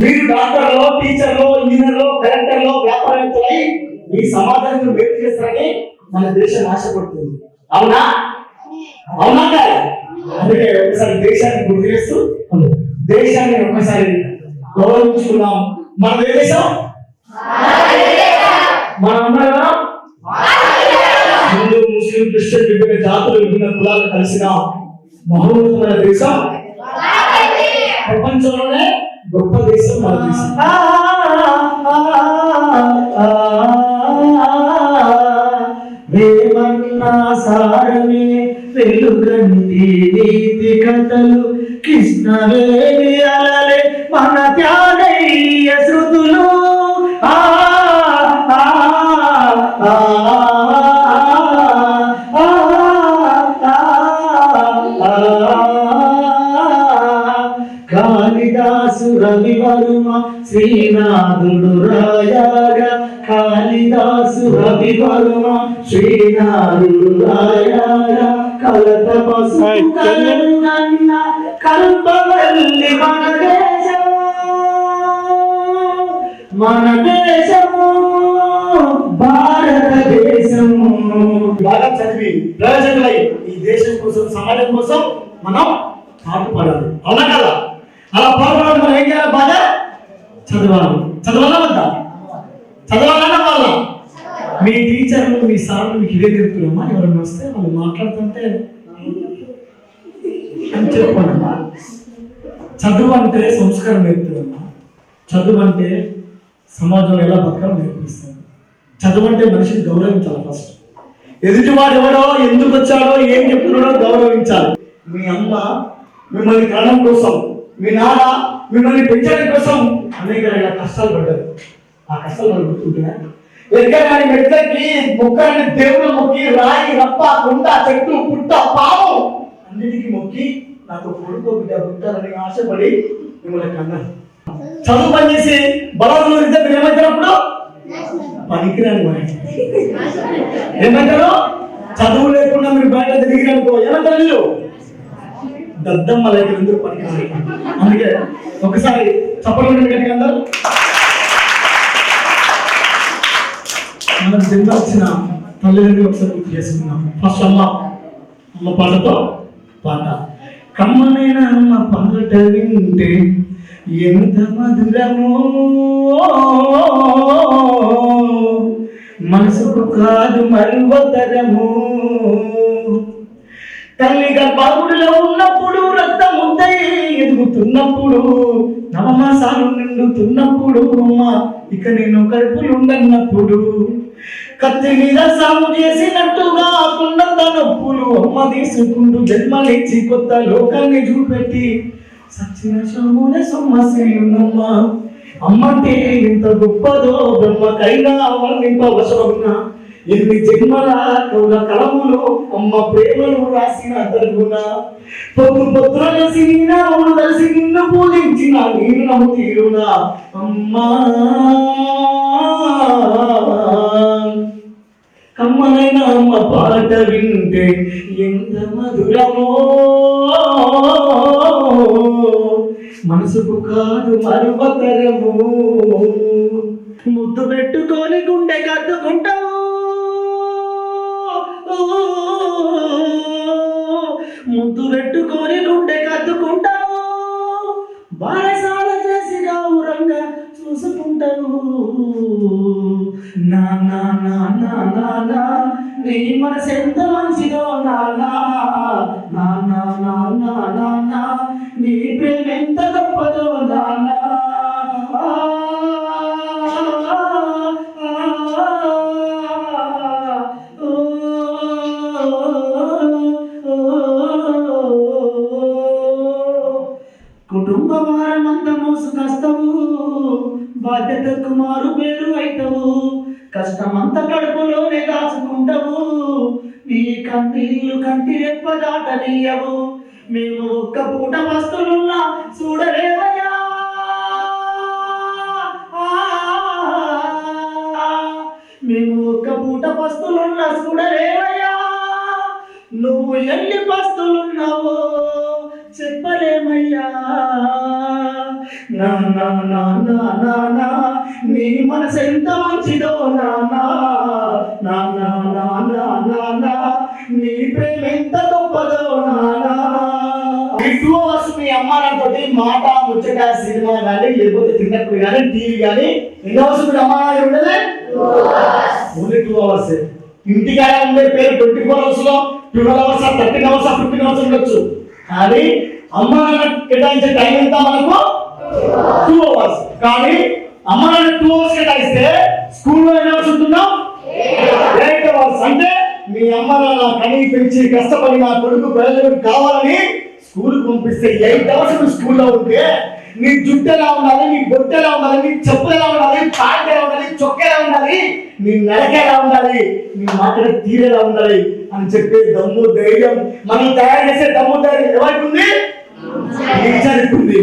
మీరు డాక్టర్లో, టీచర్లో, ఇంజనీర్లో, కలెక్టర్లో, వ్యాపారవేత్తలై ఈ సమాజానికి మేలు చేస్తారని మన దేశం ఆశపడుతుంది. అవునా? అవునా కాదా? అందుకే ఒకసారి దేశాన్ని గుర్తు చేస్తూ దేశాన్ని ఒకసారి గౌరవించుకున్నాం. మన దేశం మనందరం హిందూ, ముస్లిం, క్రిస్టియన్ విభిన్న జాతులు, విభిన్న కులాలు కలిసిన మహోన్నతమైన దేశం, ప్రపంచంలోనే గొప్ప దేశం మన దేశం. వేమన్నా సారమే వెలుగంటి నీతి కథలు, కృష్ణవేణి అలలే మన త్యాగయ్య శృతులు. కాళిదాసు రవివర్మ శ్రీనాథుడు రాయగా, కాళిదాసు రవివర్మ శ్రీనాథుడు రాయగా, కలత పసు కలన్న కల్పవల్లి మన దేశము, మన దేశము భారతదేశము. బాగా చదివి ప్రయోజకులై ఈ దేశం కోసం, సమాజం కోసం మనం పాటుపడాలి. అవునా కదా? అలా పాటుపడాలి. మనం ఏం చేయాలి? బాగా చదవాలి. చదవాలా వద్దా? చదవాలన్నా వాళ్ళ మీ టీచర్లు, మీ సార్లు మీకు ఇదే చెప్తున్నామా? ఎవరైనా వస్తే వాళ్ళు మాట్లాడుతుంటే అని చెప్పమ్మా. చదువు అంటే సంస్కారం నేర్పుతుందమ్మా. చదువు అంటే సమాజంలో ఎలా బతకాలో నేర్పిస్తాను. చదువు అంటే మనిషిని గౌరవించాలి. ఫస్ట్ ఎదుటివాడు ఎవడో, ఎందుకు వచ్చాడో, ఏం చెప్తున్నాడో గౌరవించాలి. మీ అమ్మ మిమ్మల్ని కనడం కోసం, మీ నాన్న మిమ్మల్ని పెంచడం కోసం అనేక కష్టాలు పడ్డారు. ఆ కష్టాలు మనం గుర్తుంటున్నా. ఎక్కగాని మెట్లకి మొక్కని దేవుడు మొక్కి, రాయి, రప్ప, కొండ, చెట్టు, పుట్ట, పాము అన్నిటికీ మొక్కి నాకు కొడుకు బిడ్డ పుట్టాలని ఆశపడి మిమ్మల్ని కన్నారు. చదువు పనిచేసి బలవంతులు మీరు ఏమంటారప్పుడు పనికిరాని మరి ఏమంటారు? చదువు లేకుండా మీరు బయట తిరిగిననుకో ఏమంటారు? వీళ్ళు దద్దమ్మ లేక ఎందుకు పనికిరాని. అందుకే ఒకసారి చప్పట్లు గట్టిగా అందరూ మనం జన్మ వచ్చిన తల్లిదండ్రులు ఒకసారి గుర్తు చేసుకున్నాం. ఫస్ట్ అమ్మ పాటతో పాట. కమ్మనైన అమ్మ పాట వింటే ఎంత మధురమో, మనసుకు కాదు మరువతరము. తల్లి గర్భగుడిలో ఉన్నప్పుడు, రక్తముద్దై ఎదుగుతున్నప్పుడు, నవమాసాలు నిండుతున్నప్పుడు, అమ్మ ఇక నేను కడుపులుండన్నప్పుడు, కత్తి మీద సాగు చేసినట్టుగా కుండంత నొప్పులు అమ్మ తీసుకుంటూ జన్మనిచ్చి కొత్త లోకాన్ని చూపెట్టి సచిన శోముల సొమ్మసియున్నమ్మ. అమ్మంటే ఎంత గొప్పదో బ్రహ్మకైనా వర్ణింపవశమున్న. ఎన్ని జన్మల కౌల కలములు అమ్మ ప్రేమను రాసిన దర్గున. పొద్దు పొద్దున సినినాములు కలిసి నిన్ను పూజించిన నేను నమ్ము తీరునా అమ్మా. కమ్మనైన అమ్మ పాట వింటే ఎంత మధురమో, మనసుకు కాదు మరువతరము. ముద్దు పెట్టుకొని గుండె కట్టుకుంటావు, ముద్దు పెట్టుకొని గుండె కట్టుకుంటావు, బారసాల చేసి గౌరంగా చూసుకుంటావు. నానా నానా నానా నీ మనసు ఎంత మంచిదో నానా, నానా నానా నానా నీ ప్రేమ ఎంత గొప్పదో నానా. కుటుంబ భారమంత మోసు కష్టము, బాధ్యతకు మారు పేరు అయితవు, కష్టమంత కడుపులోనే దాచుకుంటావు, నీ కన్నీళ్ళు కంటి రెప్ప దాటనీయవు. మేము ఒక్క పూట వస్తులున్నా చూడలేవయ్యా, మేము ఒక్క పూట పస్తులున్నా చూడలేవయ్యా. నువ్వు ఎన్ని పస్తులున్నావో చెప్పలేమయ్యా. నాన్న నాన్న నాన్న నీ మనసు ఎంత మంచిదో నాన్న నాన్న నాన్న నాన్న నీ ప్రేమ ఎంత గొప్పదో నాన్న. ఈ 2 hours మీ అమ్మ నాన్నతోటి మాట ముచ్చట సినిమా కానీ లేకపోతే తిన్నప్పుడు కానీ టీవీ కానీ ఎన్ని అవర్స్ మీ అమ్మ నాన్న ఉండలే? Only 2 hours. ఇంటికాడ ఉండే పేరు 24 hours లో 12 hours 13 hours 15 hours ఉండొచ్చు. కానీ అమ్మ నాన్న కేటాయించే టైం ఎంత మనకు? 2 hours. కానీ అమ్మ నాన్న 2 hours కేటాయిస్తే స్కూల్లో ఎన్ని అవర్స్ ఉంటున్నాం? 8 hours. అంటే మీ అమ్మ నాన్న కనీ పెంచి కష్టపడి నా కొడుకు ప్రయోజనం కావాలని స్కూల్కి పంపిస్తే 8 hours నువ్వు స్కూల్లో ఉంటే నీ జుట్టు ఎలా ఉండాలి, నీ బొట్టు ఎలా ఉండాలి, నీ చెప్పులు ఎలా ఉండాలి, ప్యాంట్ ఎలా ఉండాలి, చొక్క ఎలా ఉండాలి, నీ నడక ఎలా ఉండాలి, నీ మాటల తీరు ఎలా ఉండాలి అని చెప్పే దమ్ము ధైర్యం మనం తయారు చేసే దమ్ము ధైర్యం ఎవరికి ఉంది? టీచర్కి ఉంది.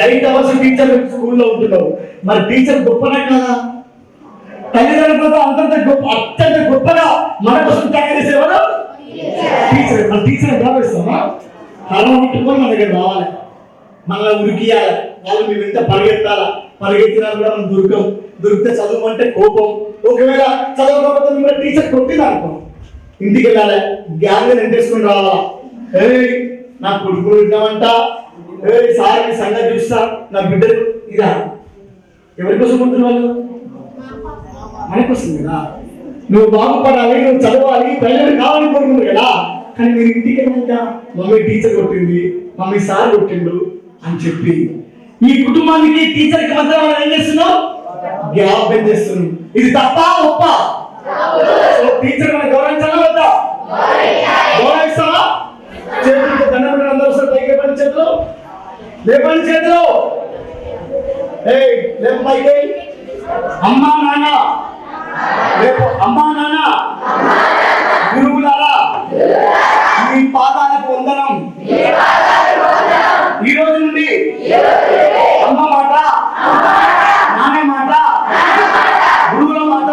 8 hours టీచర్ స్కూల్లో ఉంటున్నావు. మరి టీచర్ గొప్పనా కదా? తల్లిదండ్రులతో అత్యంత గొప్పగా మన కోసం తయారు చేసేవాడు టీచర్. మన టీచర్ గౌరవిస్తామా? కళ ముట్టుకొని మన దగ్గర రావాలి, మనల్ని ఉరికియాలి, వాళ్ళు మేము ఎంత పరిగెత్తాలా, పరిగెత్తినా కూడా మనం దొరికితే చదువుమంటే కోపం. ఒకవేళ చదవకపోతే మిమ్మల్ని టీచర్ కొట్టింది అనుకో, ఇంటికి వెళ్ళాలి, గ్యాంగ్ ఎంటేసుకుని రావాలా. నా కొడుకులు వింటామంట, సార్ మీ సంగతి చూస్తా, నా బిడ్డలు ఇదా. ఎవరి కోసం ఉంటున్న వాళ్ళు? మనకోసం కదా. నువ్వు బాగుపడాలి, నువ్వు చదవాలి, ప్రజలు కావాలని కోరుకున్నావు కదా. కానీ మీరు ఇంటికి వెళ్ళాక మమ్మీ టీచర్ కొట్టింది, మమ్మీ సార్ కొట్టిండు అని చెప్పి ఈ కుటుంబానికి టీచర్కి మధ్య మనం ఏం చేస్తున్నావు? గ్యాప్ ఏం చేస్తున్నాం. ఇది తప్ప ఒప్ప? టీచర్ మనం గౌరవించాలా వద్దా? గౌరవిస్తావా? చేతులతో దండం పెట్టిన అందరూ వస్తారు. పైకి లేపండి చేతులు, లేపండి చేతులు. లేపు పైకి. అమ్మా నాన్న రేపు, అమ్మా నాన్న గురువులారా మీ పాదాలకు వందనం. ఈ రోజు నుండి అమ్మ మాట, నాన్న మాట, గురువుల మాట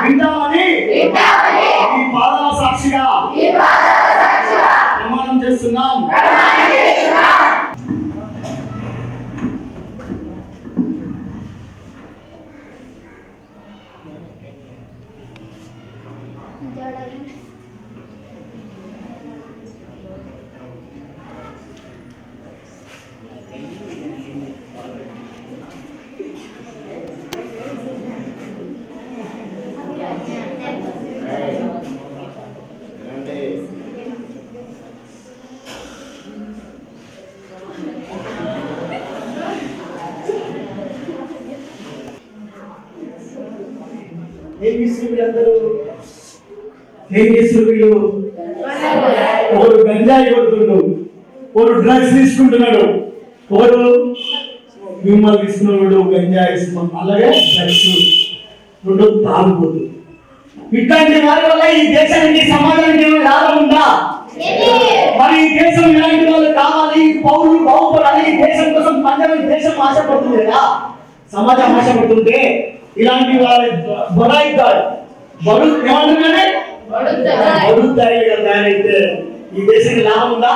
వింటామని ఈ పాదాల సాక్షిగా ప్రమాణం చేస్తున్నాం. ఏం చేస్తున్నారు వీళ్ళు? ఒకరు గంజాయి కొడుతుండు, ఒకరు డ్రగ్స్ తీసుకుంటున్నాడు, ఒకరు మిమ్మల్ని తీసుకున్నాడు గంజాయి అలాగే డ్రగ్స్, రెండు తాగుబోతు. ఇట్లాంటి వారి వల్ల ఈ దేశానికి సమాజానికి ఏమైనా లాభం ఉందా? మరి ఈ దేశం ఇలాంటి వాళ్ళు కావాలి, పౌరులు బాగుపడాలి, ఈ దేశం కోసం పంజాబీ దేశం ఆశపడుతుంది కదా, సమాజం ఆశపడుతుంటే ఇలాంటి వాళ్ళ బొడాయితాడు బడు ఏమంటున్నాడే బడుతాయిగా తయారైతే ఈ దేశానికి లాభం ఉందా?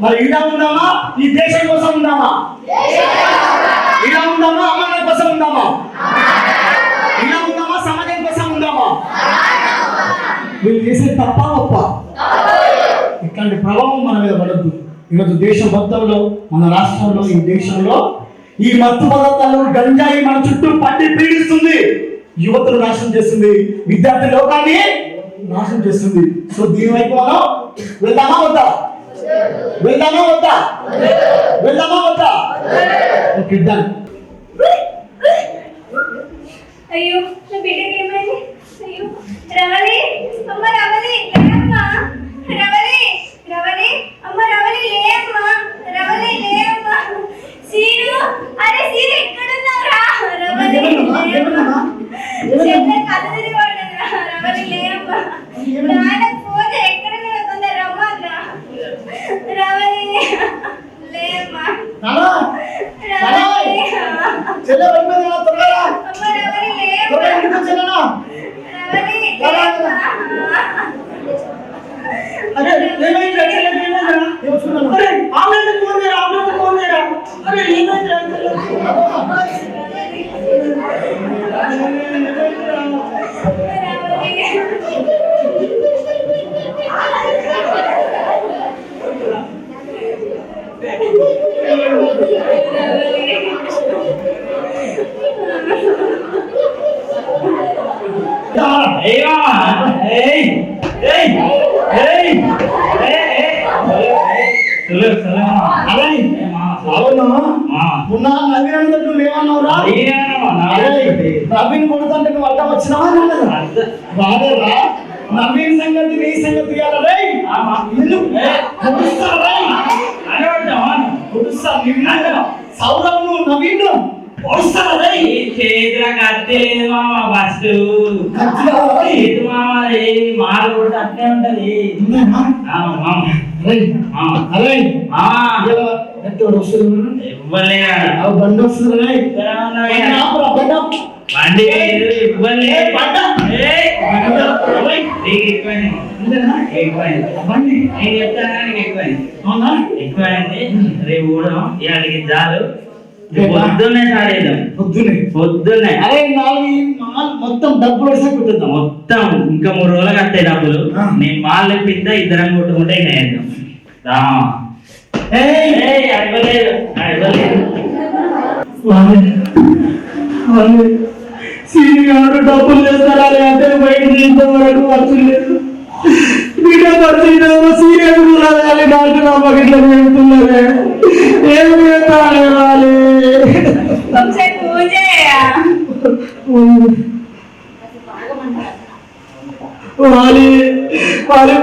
మరి ఇలా ఉందామా? ఈ దేశం కోసం ఉందామా? ఇలా ఉందామా? అమ్మాయి కోసం ఉందామా? ఇలా ఉందామా? సమాజం కోసం ఉందామా? వీళ్ళు చేసే తప్ప ఒప్ప? ఇట్లాంటి ప్రభావం మన మీద పడద్దు. ఈరోజు దేశం మొత్తంలో, మన రాష్ట్రంలో, ఈ దేశంలో ఈ మత్తు పదార్థాలు గంజాయి మన చుట్టూ పట్టి పీడిస్తుంది, యువతను నాశనం చేస్తుంది, విద్యార్థి లోకాన్ని నాశనం చేస్తుంది. సో దీనివైపు మనం వెళ్దామా వద్దా? వెళ్దామా వద్దా? వెళ్దామా వద్దా? Okay done. అయ్యో నా బిడ్డకి ఏమైంది? అయ్యో రవలి, అమ్మ రవలి లేమ్మా, రవలి రవలి, అమ్మ రవలి లేమ్మా, రవలి లేమ్మా. సీను, అరే సీను ఎక్కడున్నావురా? రవలి చెట్ల కళ్ళు తిరిగి పడ్డదిరా. రవలి లేమ్మా, నాన్న ఫోన్ ఎక్కడ తొందర రమ్మన్నా. రవలి లేమ్మా, రవలి చెల్లె వెళ్ళిపోయింది కదా, త్వరగా రా. అమ్మ రవలి లేమ్మా, త్వరగా ఇంటికి వచ్చేనా? రవలి లేమ్మా. అరే ఏమైంది? చెల్లె ఏమైందిరా? ఏమొచ్చుకున్నాను? అరే ఆమెకు ఫోన్ చేయరా, ఆమెకు ఫోన్ చేయరా. అరే అయ్యో ఏయ్ ఏయ్ ఏయ్ అవును మొన్న నవీన్ నువ్వు ఏమన్నావురా? నవీన్ కొడుతుంటే నువ్వు అడ్డం వచ్చినావా? రాలేరా? నవీన్ సంగతి నీ సంగతి సౌరవ్ నువ్వు నవీన్ చేతిలో కత్తి లేదు మామ ఫస్ట్ చేతి మామ మాలు కూడా అట్నే ఉంటది బండి వస్తుంది బండి ఇవ్వలే ఎక్కువైంది రేపు కూడా ఇవాళకి చాలు పొద్దున్నే సాడేద్దాం పొద్దున్నే అరే మొత్తం డబ్బులు వస్తే కుట్టిద్దాం మొత్తం ఇంకా 3 రోజులు కట్టే డబ్బులు నేను మాల్ తెప్పిద్దా ఇద్దరం కొట్టుకుంటే ఇంకా వేద్దాం సీనియర్ డబ్బులు చేస్తారా అంటే బయట ఇంత వరకు వచ్చలేదు బిడ్డ పరిస్థితి సీనియర్ డాక్టర్ అమ్మకి ఇట్లా పెడుతున్నారే ఏం చేస్తానే వాళ్ళు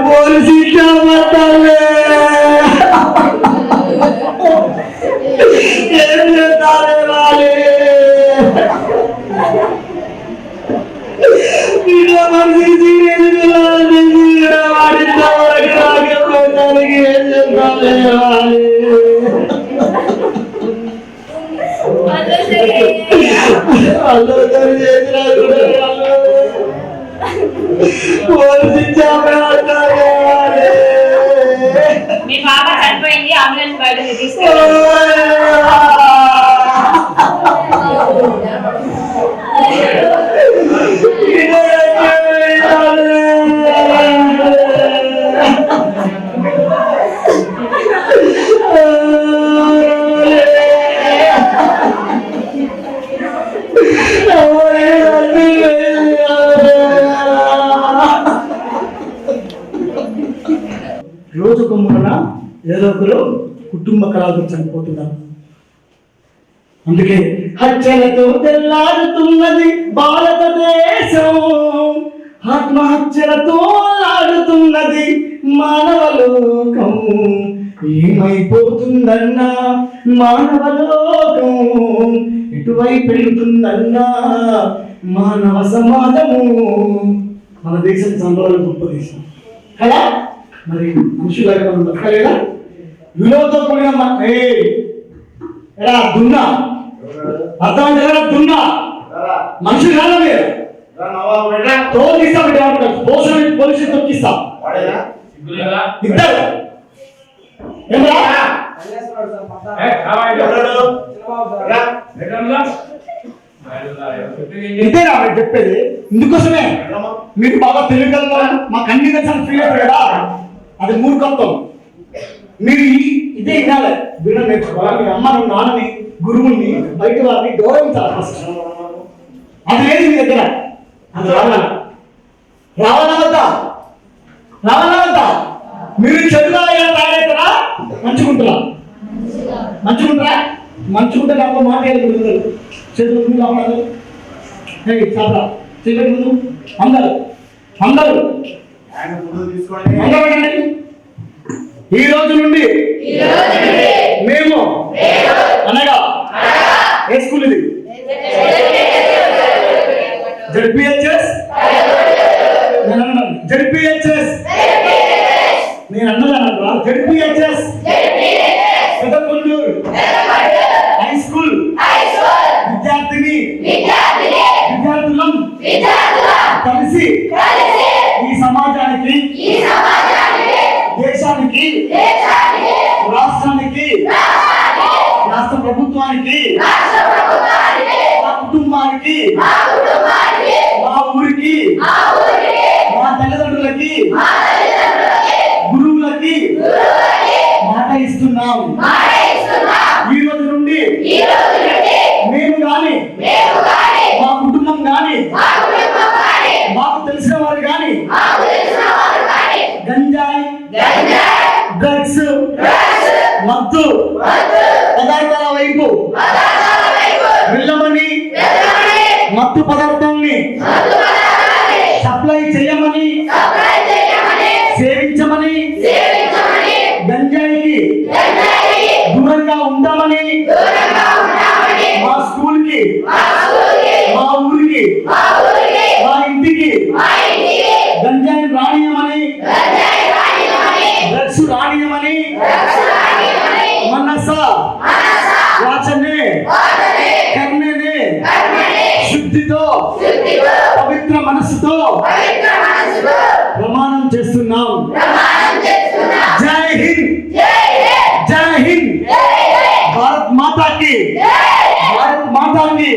పోలీసు ఇట్లా పడతారే ఏం చేస్తానే వాళ్ళే మీ పాప చనిపోయింది అంబులెన్స్ బయటకు తీసుకెళ్ళి రోజుకు మూలన ఏదో ఒకరు కుటుంబ కళలు చనిపోతున్నారు. అందుకే హత్యలతో తెల్లాడుతున్నది భారతదేశం, ఆత్మహత్యలతో ఆడుతున్నది మానవలోకం. ఏమైపోతుందన్నా మానవలోకం, ఎటువైపు వెళ్తుందన్నా మానవ సమాజము. మన దేశం సంబరాలు గొప్ప దేశం కదా, మరి మనుషులాగా మనం బతకలేదా? విలువతో కూడిన ఎలా దున్నా అర్థం కదా, దున్నా మనుషులు కాదా మీరు తోకిస్తా పోలీసు తొక్కిస్తా ఇద్దరు ఇంతేనా చెప్పేది? ఇందుకోసమే మీరు బాగా తెలియగలరా, మాకు అన్ని తెలిసిన ఫీల్ అవుతారు కదా, అది మూర్ఖత్వం. మీరు ఇదే వినాలి, విన నేర్చుకోవాలి. మీ అమ్మని నాన్నని గురువుని బయట వారిని గౌరవించాలి ఫస్ట్. అది లేదు మీ దగ్గర, అది రావాలవద్దా? మీరు చెడుగా తయారవుతారా మంచుకుంటారా? మంచుకుంటే నాకు మాట చేతులు చాలా చేయబడి ముందు అందరూ ఈ రోజు నుండి మేము అనగా ఏ స్కూల్ ఇది? జడ్పిహెచ్ఎస్. నేను అన్నదా జడ్పిహెచ్ఎస్ పెదకొండూరు హై స్కూల్ విద్యార్థులం కలిసి ఈ సమాజానికి, దేశానికి, రాష్ట్రానికి, రాష్ట్ర ప్రభుత్వానికి, మా కుటుంబానికి, మా ఊరికి, మా తల్లిదండ్రులకి, గురువులకి మాట ఇస్తున్నాం. ఈ రోజు నుండి మేము గాని, మా కుటుంబం గాని, మాకు తెలిసిన మత్తు పదార్థాల వైపు వెళ్ళమని, మత్తు పదార్థాన్ని సప్లై చేయమని, సేవించమని, గంజాయికి దూరంగా ఉంటామని, మా స్కూల్కి, మా ఊరికి, మా ఇంటికి గంజాయి రానియమని, డ్రగ్స్ రానియమని, మనస వాచనే కర్ణనే శుద్ధితో పవిత్ర మనస్సుతో ప్రమాణం చేస్తున్నాం. జై హింద్, జై హింద్, భారత్ మాతాకి, భారత్ మాతాకి.